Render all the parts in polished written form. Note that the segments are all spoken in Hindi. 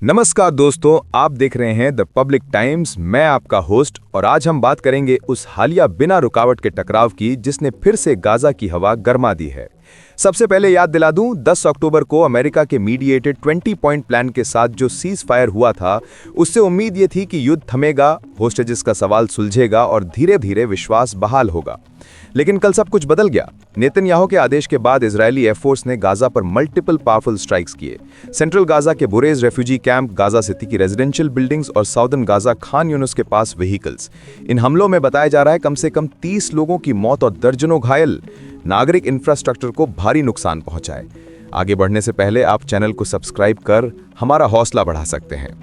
नमस्कार दोस्तों, आप देख रहे हैं द पब्लिक टाइम्स। मैं आपका होस्ट और आज हम बात करेंगे उस हालिया बिना रुकावट के टकराव की जिसने फिर से गाजा की हवा गरमा दी है। सबसे पहले याद दिला दूं, 10 अक्टूबर को अमेरिका के मीडिएटेड 20 पॉइंट प्लान के साथ जो सीज फायर हुआ था, उससे उम्मीद ये थी कि युद्ध थमेगा, होस्टेजेस का सवाल सुलझेगा और धीरे धीरे विश्वास बहाल होगा। लेकिन कल सब कुछ बदल गया। नेतन्याहू के आदेश के बाद इजरायली एयरफोर्स ने गाजा पर मल्टीपल पावरफुल स्ट्राइक्स किए। सेंट्रल गाजा के बुरेज रेफ्यूजी कैंप, गाजा सिटी की रेजिडेंशियल बिल्डिंग्स और साउदर्न गाजा खान यूनुस के पास व्हीकल्स। इन हमलों में बताया जा रहा है कम से कम 30 लोगों की मौत और दर्जनों घायल। नागरिक इंफ्रास्ट्रक्चर को भारी नुकसान पहुंचा है। आगे बढ़ने से पहले आप चैनल को सब्सक्राइब कर हमारा हौसला बढ़ा सकते हैं।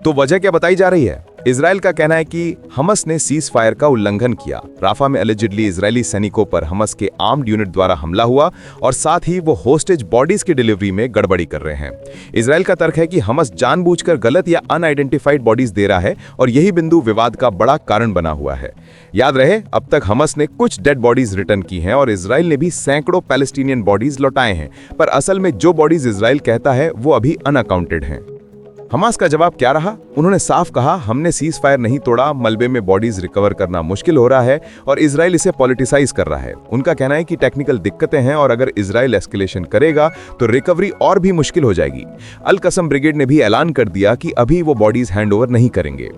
तो वजह क्या बताई जा रही है? इजराइल का कहना है कि हमस ने सीज फायर का उल्लंघन किया। राफा में एलिजिडली इजरायली सैनिकों पर हमस के आर्म्ड यूनिट द्वारा हमला हुआ और साथ ही वो होस्टेज बॉडीज की डिलीवरी में गड़बड़ी कर रहे हैं। इजराइल का तर्क है कि हमस जानबूझकर गलत या अनआइडेंटिफाइड बॉडीज दे रहा है और यही बिंदु विवाद का बड़ा कारण बना हुआ है। याद रहे, अब तक हमस ने कुछ डेड बॉडीज रिटर्न की हैं और इजराइल ने भी सैकड़ों पैलेस्टीनियन बॉडीज लौटाए हैं, पर असल में जो बॉडीज इजराइल कहता है वो अभी अनअकाउंटेड हैं। हमास का जवाब क्या रहा? उन्होंने साफ कहा, हमने सीज फायर नहीं तोड़ा, मलबे में बॉडीज रिकवर करना मुश्किल हो रहा है और इजराइल इसे पॉलिटिसाइज कर रहा है। उनका कहना है कि टेक्निकल दिक्कतें हैं और अगर इजराइल एस्केलेशन करेगा तो रिकवरी और भी मुश्किल हो जाएगी। अल कसम ब्रिगेड ने भी ऐलान कर दिया कि अभी वो बॉडीज हैंडओवर नहीं करेंगे।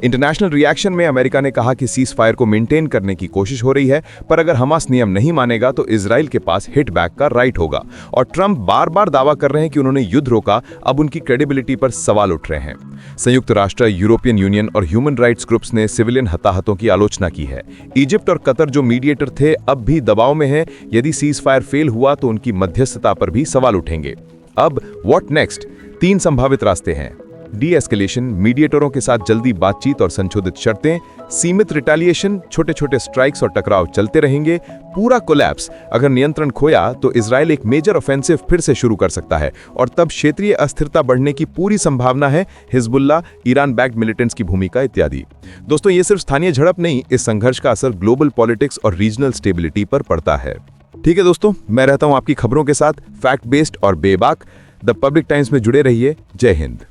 इंटरनेशनल रिएक्शन में अमेरिका ने कहा कि सीज फायर को मेंटेन करने की कोशिश हो रही है, पर अगर हमास नियम नहीं मानेगा तो इजराइल के पास हिट बैक का राइट होगा। और ट्रंप बार बार दावा कर रहे हैं कि उन्होंने युद्ध रोका, अब उनकी क्रेडिबिलिटी पर सवाल उठ रहे हैं। संयुक्त राष्ट्र, यूरोपियन यूनियन और ह्यूमन राइट्स ग्रुप्स ने सिविलियन हताहतों की आलोचना की है। इजिप्ट और कतर जो मीडिएटर थे अब भी दबाव में हैं। यदि सीज फायर फेल हुआ तो उनकी मध्यस्थता पर भी सवाल उठेंगे। अब व्हाट नेक्स्ट? 3 संभावित रास्ते हैं: डी एस्केलेशन, मीडिएटरों के साथ जल्दी बातचीत और संशोधित शर्तें; सीमित रिटेलिएशन, छोटे छोटे स्ट्राइक्स और टकराव चलते रहेंगे; पूरा कोलैप्स, अगर नियंत्रण खोया तो इजराइल एक मेजर ऑफेंसिव फिर से शुरू कर सकता है और तब क्षेत्रीय अस्थिरता बढ़ने की पूरी संभावना है। हिजबुल्लाह, ईरान बैक्ड मिलिटेंट्स की भूमिका इत्यादि। दोस्तों, ये सिर्फ स्थानीय झड़प नहीं, इस संघर्ष का असर ग्लोबल पॉलिटिक्स और रीजनल स्टेबिलिटी पर पड़ता है। ठीक है दोस्तों, मैं रहता हूं आपकी खबरों के साथ, फैक्ट बेस्ड और बेबाक। द पब्लिक टाइम्स में जुड़े रहिए। जय हिंद।